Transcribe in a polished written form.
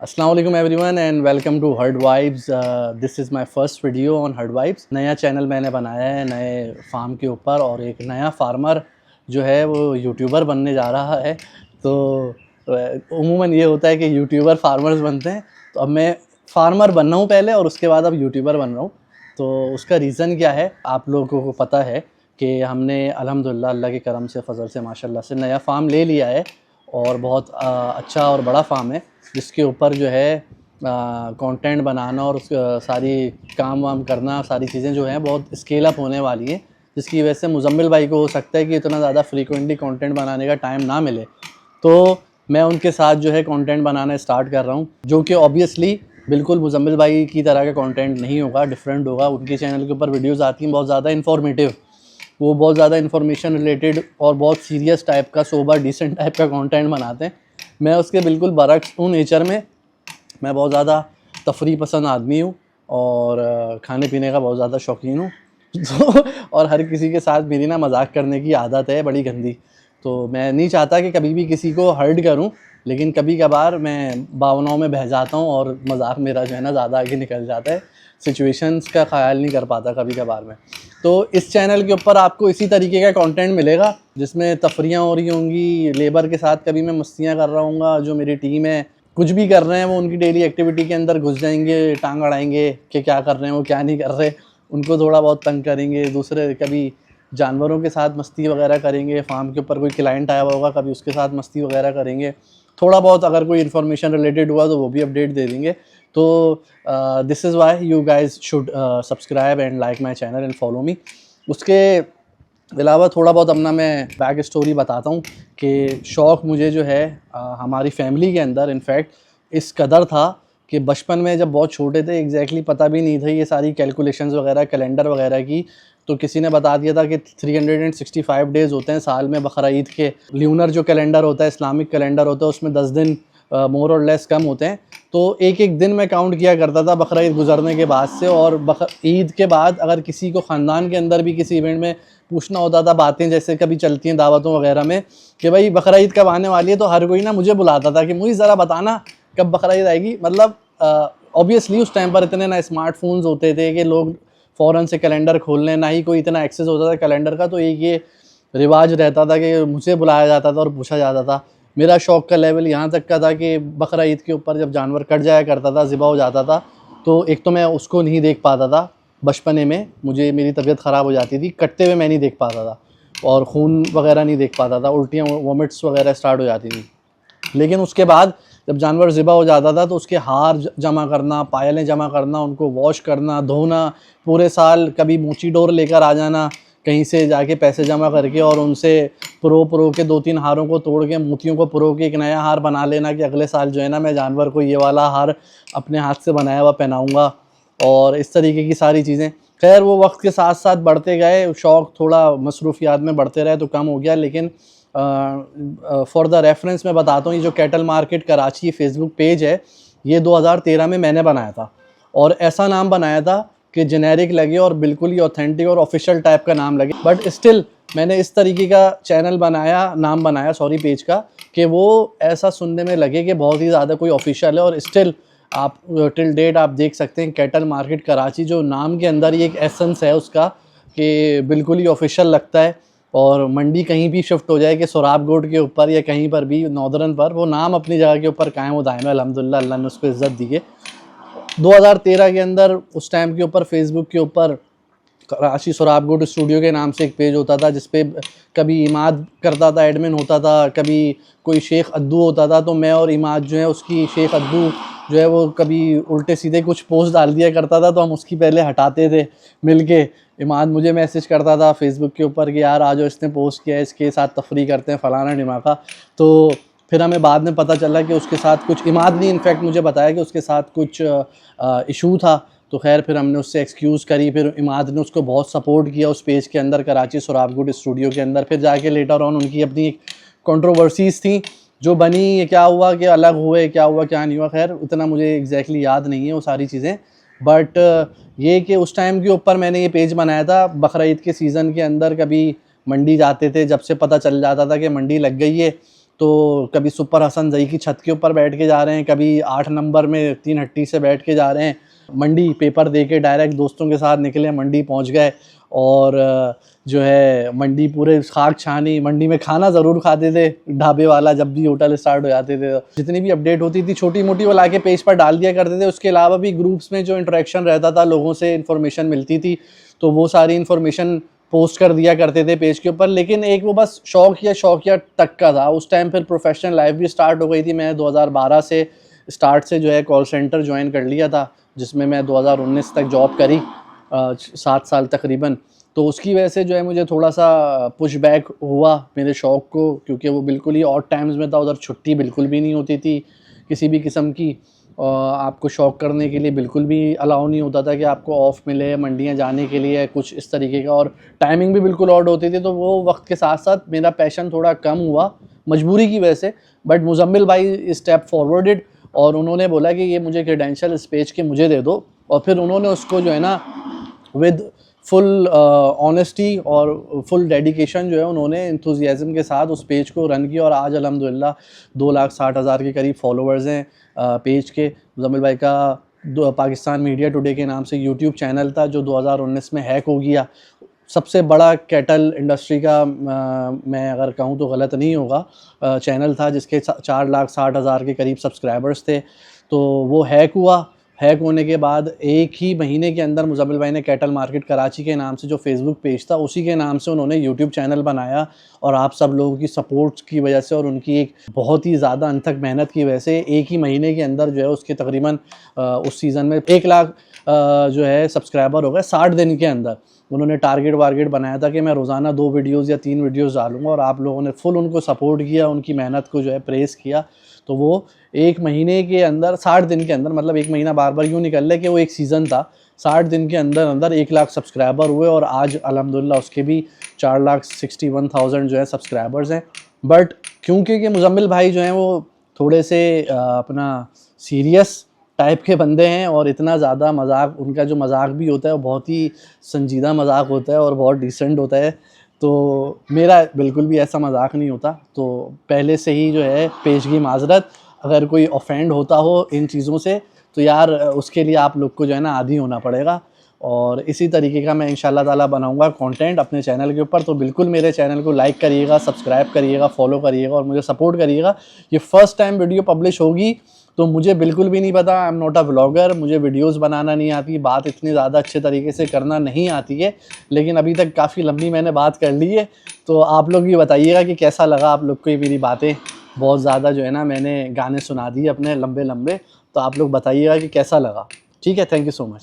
अस्सलाम वालेकुम everyone and welcome to Herd Vibes. This is my first video on Herd Vibes. नया channel मैंने बनाया है नए फार्म के ऊपर और एक नया फार्मर जो है वो यूट्यूबर बनने जा रहा है। तो उमूमन ये होता है कि यूट्यूबर फार्मर्स बनते हैं, तो अब मैं फार्मर बन रहा हूँ पहले और उसके बाद अब यूट्यूबर बन रहा हूँ। तो उसका रीज़न क्या है आप लोगों को पता है कि हमने अल्हम्दुलिल्लाह अल्लाह के करम से फ़ज़ल से माशाल्लाह से नया फार्म ले लिया है और बहुत अच्छा और बड़ा फार्म है जिसके ऊपर जो है कंटेंट बनाना और सारी काम वाम करना, सारी चीज़ें जो हैं बहुत स्केल अप होने वाली हैं, जिसकी वजह से मुज़म्मिल भाई को हो सकता है कि इतना ज़्यादा फ्रीक्वेंटली कंटेंट बनाने का टाइम ना मिले। तो मैं उनके साथ जो है कंटेंट बनाना स्टार्ट कर रहा हूँ, जो कि ऑब्वियसली बिल्कुल मुज़म्मिल भाई की तरह का कंटेंट नहीं होगा, डिफरेंट होगा। उनके चैनल के ऊपर वीडियोज़ आती हैं बहुत ज़्यादा इन्फॉर्मेटिव, वो बहुत ज़्यादा इन्फॉर्मेशन रिलेटेड और बहुत सीरियस टाइप का, सोबर डिसेंट टाइप का कंटेंट बनाते हैं। मैं उसके बिल्कुल बरक्स हूँ नेचर में। मैं बहुत ज़्यादा तफरी पसंद आदमी हूँ और खाने पीने का बहुत ज़्यादा शौकीन हूँ। तो और हर किसी के साथ मेरी ना मजाक करने की आदत है बड़ी गंदी। तो मैं नहीं चाहता कि कभी भी किसी को हर्ट करूँ, लेकिन कभी कभार मैं भावनाओं में बह जाता हूँ और मजाक मेरा जो है ना ज़्यादा आगे निकल जाता है। सिचुएशंस का ख्याल नहीं कर पाता कभी कभार में। तो इस चैनल के ऊपर आपको इसी तरीके का कंटेंट मिलेगा जिसमें तफरियाँ हो रही होंगी, लेबर के साथ कभी मैं मस्तियाँ कर रहा हूँगा, जो मेरी टीम है कुछ भी कर रहे हैं वो उनकी डेली एक्टिविटी के अंदर घुस जाएंगे, टांग अड़ाएंगे कि क्या कर रहे हैं वो क्या नहीं कर रहे, उनको थोड़ा बहुत तंग करेंगे। दूसरे कभी जानवरों के साथ मस्ती वगैरह करेंगे, फार्म के ऊपर कोई क्लाइंट आया हुआ होगा कभी उसके साथ मस्ती वगैरह करेंगे। थोड़ा बहुत अगर कोई इन्फॉर्मेशन रिलेटेड हुआ तो वो भी अपडेट दे देंगे। तो this is why you guys should subscribe and like my channel and follow me. उसके अलावा थोड़ा बहुत अपना मैं बैक स्टोरी बताता हूँ कि शौक़ मुझे जो है हमारी फैमिली के अंदर इनफैक्ट इस कदर था कि बचपन में जब बहुत छोटे थे एग्जैक्टली पता भी नहीं था ये सारी कैलकुलेशंस वगैरह कैलेंडर वगैरह की। तो किसी ने बता दिया था कि 365 डेज़ होते हैं साल में बकरा ईद के। ल्यूनर जो कैलेंडर होता है, इस्लामिक कैलेंडर होता है, उसमें 10 दिन मोर और लेस कम होते हैं। तो एक एक दिन मैं काउंट किया करता था बकरा ईद गुजरने के बाद से। और ईद के बाद अगर किसी को ख़ानदान के अंदर भी किसी इवेंट में पूछना होता था बातें जैसे कभी चलती हैं दावतों वगैरह में कि भाई बकरा ईद कब आने वाली है, तो हर कोई ना मुझे बुलाता था कि मुझे ज़रा बताना कब बकरा ईद आएगी। मतलब ऑब्वियसली उस टाइम पर इतने ना स्मार्टफोन्स होते थे कि लोग फ़ौरन से कैलेंडर खोल लें, ना ही कोई इतना एक्सेस होता था कैलेंडर का। तो एक ये रिवाज रहता था कि मुझे बुलाया जाता था और पूछा जाता था। मेरा शौक़ का लेवल यहाँ तक का था कि बकरा ईद के ऊपर जब जानवर कट जाया करता था, ज़िबा हो जाता था, तो एक तो मैं उसको नहीं देख पाता था। बचपने में मुझे मेरी तबीयत ख़राब हो जाती थी, कटते हुए मैं नहीं देख पाता था और खून वगैरह नहीं देख पाता था, उल्टियाँ वॉमिट्स वगैरह स्टार्ट हो जाती थी। लेकिन उसके बाद जब जानवर ज़िबा हो जाता था तो उसके हार जमा करना, पायलें जमा करना, उनको वॉश करना, धोना, पूरे साल कभी मोची डोर लेकर आ जाना कहीं से जाके पैसे जमा करके और उनसे पुरो के 2-3 हारों को तोड़ के मोतियों को पुरो के एक नया हार बना लेना कि अगले साल जो है ना मैं जानवर को ये वाला हार अपने हाथ से बनाया हुआ पहनाऊँगा और इस तरीके की सारी चीज़ें। खैर वो वक्त के साथ साथ बढ़ते गए, शौक़ थोड़ा मसरूफियात में बढ़ते रहे तो कम हो गया। लेकिन फॉर द रेफरेंस मैं बताता हूँ, ये जो cattle market Karachi Facebook page है ये 2013 में मैंने बनाया था और ऐसा नाम बनाया था कि जेनेरिक लगे और बिल्कुल ही ऑथेंटिक और ऑफिशियल टाइप का नाम लगे। बट स्टिल मैंने इस तरीके का चैनल बनाया, नाम बनाया सॉरी पेज का, कि वो ऐसा सुनने में लगे कि बहुत ही ज़्यादा कोई ऑफिशियल है। और स्टिल आप टिल डेट आप देख सकते हैं कैटल मार्केट कराची जो नाम के अंदर ही एक एसेंस है उसका कि बिल्कुल ही ऑफिशियल लगता है। और मंडी कहीं भी शिफ्ट हो जाए कि सोराब गोड के ऊपर या कहीं पर भी नॉर्दर्न पर, वो नाम अपनी जगह के ऊपर कायम व दायम है। अल्हम्दुलिल्लाह अल्लाह ने उसको इज़्ज़त दी है। 2013 के अंदर उस टाइम के ऊपर फेसबुक के ऊपर कराची सोराब गोड स्टूडियो के नाम से एक पेज होता था जिस पे कभी इमाद करता था, एडमिन होता था, कभी कोई शेख अद्दू होता था। तो मैं और इमाद जो है उसकी शेख अद्दू जो है वो कभी उल्टे सीधे कुछ पोस्ट डाल दिया करता था तो हम उसकी पहले हटाते थे मिल के। इमाद मुझे मैसेज करता था फेसबुक के ऊपर कि यार आज इसने पोस्ट किया है, इसके साथ तफरी करते हैं फ़लाना ढिमाका। तो फिर हमें बाद में पता चला कि उसके साथ कुछ, इमाद ने इनफैक्ट मुझे बताया कि उसके साथ कुछ इशू था। तो खैर फिर हमने उससे एक्सक्यूज़ करी, फिर इमाद ने उसको बहुत सपोर्ट किया उस पेज के अंदर कराची सोराब गोड स्टूडियो के अंदर। फिर जाके लेटर ऑन उनकी अपनी एक कंट्रोवर्सीज़ थी जो बनी, क्या हुआ कि अलग हुए, क्या हुआ क्या नहीं हुआ, खैर उतना मुझे एग्जैक्टली याद नहीं है वो सारी चीज़ें। बट ये कि उस टाइम के ऊपर मैंने ये पेज बनाया था। बकरा ईद के सीज़न के अंदर कभी मंडी जाते थे, जब से पता चल जाता था कि मंडी लग गई है तो कभी सुपर हसन जई की छत के ऊपर बैठ के जा रहे हैं, कभी 8 नंबर में 3 हट्टी से बैठ के जा रहे हैं, मंडी पेपर दे के डायरेक्ट दोस्तों के साथ निकले, मंडी पहुंच गए और जो है मंडी पूरे खाक छानी। मंडी में खाना ज़रूर खाते थे ढाबे वाला, जब भी होटल स्टार्ट हो जाते थे जितनी भी अपडेट होती थी छोटी मोटी वो ला के पेज पर डाल दिया करते थे। उसके अलावा भी ग्रुप्स में जो इंटरेक्शन रहता था, लोगों से इन्फॉर्मेशन मिलती थी, तो वो सारी इन्फॉर्मेशन पोस्ट कर दिया करते थे पेज के ऊपर। लेकिन एक वो बस शौकिया तक का था। उस टाइम फिर प्रोफेशनल लाइफ भी स्टार्ट हो गई थी। मैं 2012 से स्टार्ट से जो है कॉल सेंटर ज्वाइन कर लिया था, जिसमें मैं 2019 तक जॉब करी, 7 साल तकरीबन। तो उसकी वजह से जो है मुझे थोड़ा सा पुश बैक हुआ मेरे शौक़ को, क्योंकि वो बिल्कुल ही ऑड टाइम्स में था। उधर छुट्टी बिल्कुल भी नहीं होती थी किसी भी किस्म की, आपको शौक़ करने के लिए बिल्कुल भी अलाउ नहीं होता था कि आपको ऑफ़ मिले मंडियाँ जाने के लिए, कुछ इस तरीके का। और टाइमिंग भी बिल्कुल ऑड होती थी। तो वो वक्त के साथ साथ मेरा पैशन थोड़ा कम हुआ मजबूरी की वजह से। बट मुज़म्मिल भाई स्टेप फॉरवर्डेड और उन्होंने बोला कि ये मुझे क्रेडेंशियल इस पेज के मुझे दे दो। और फिर उन्होंने उसको जो है ना विद फुल ऑनेस्टी और फुल डेडिकेशन जो है उन्होंने एंथुसियाज्म के साथ उस पेज को रन किया। और आज अल्हम्दुलिल्लाह 2,60,000 के करीब फॉलोवर्स हैं पेज के। मुज़म्मिल भाई का पाकिस्तान मीडिया टुडे के नाम से यूट्यूब चैनल था, जो 2019 में हैक हो गया। सबसे बड़ा कैटल इंडस्ट्री का मैं अगर कहूँ तो गलत नहीं होगा, चैनल था जिसके 4,60,000 के करीब सब्सक्राइबर्स थे। तो वो हैक हुआ। हैक होने के बाद एक ही महीने के अंदर मुज़म्मिल भाई ने कैटल मार्केट कराची के नाम से जो फेसबुक पेज था, उसी के नाम से उन्होंने यूट्यूब चैनल बनाया। और आप सब लोगों की सपोर्ट की वजह से और उनकी एक बहुत ही ज़्यादा अनथक मेहनत की वजह से एक ही महीने के अंदर जो है उसके तकरीबन उस सीज़न में 1 लाख जो है सब्सक्राइबर हो गए 60 दिन के अंदर। उन्होंने टारगेट वारगेट बनाया था कि मैं रोज़ाना 2 वीडियोज़ या 3 वीडियोज़ डालूँगा, और आप लोगों ने फुल उनको सपोर्ट किया, उनकी मेहनत को जो है प्रेज़ किया। तो वो 1 महीने के अंदर 60 दिन के अंदर, मतलब 1 महीना बार बार यूँ निकल ले कि वो एक सीज़न था, 60 दिन के अंदर अंदर 1 लाख सब्सक्राइबर हुए। और आज अल्हम्दुलिल्लाह उसके भी 4,61,000 जो है सब्सक्राइबर्स हैं। बट क्योंकि कि मुज़म्मिल भाई जो हैं वो थोड़े से अपना सीरियस टाइप के बंदे हैं, और इतना ज़्यादा मजाक, उनका जो मजाक भी होता है वो बहुत ही संजीदा मजाक होता है और बहुत डिसेंट होता है। तो मेरा बिल्कुल भी ऐसा मजाक नहीं होता। तो पहले से ही जो है पेश की माज़रत, अगर कोई ऑफेंड होता हो इन चीज़ों से तो यार उसके लिए आप लोग को जो है ना आदी होना पड़ेगा। और इसी तरीके का मैं इंशाल्लाह ताला बनाऊंगा कंटेंट अपने चैनल के ऊपर। तो बिल्कुल मेरे चैनल को लाइक करिएगा, सब्सक्राइब करिएगा, फॉलो करिएगा और मुझे सपोर्ट करिएगा। ये फ़र्स्ट टाइम वीडियो पब्लिश होगी, तो मुझे बिल्कुल भी नहीं पता, I am not a vlogger, मुझे वीडियोस बनाना नहीं आती, बात इतनी ज़्यादा अच्छे तरीके से करना नहीं आती है। लेकिन अभी तक काफ़ी लंबी मैंने बात कर ली है। तो आप लोग ये बताइएगा कि कैसा लगा आप लोग को ये मेरी बातें। बहुत ज़्यादा जो है ना मैंने गाने सुना दिए अपने लंबे लंबे, तो आप लोग बताइएगा कि कैसा लगा। ठीक है, थैंक यू सो मच।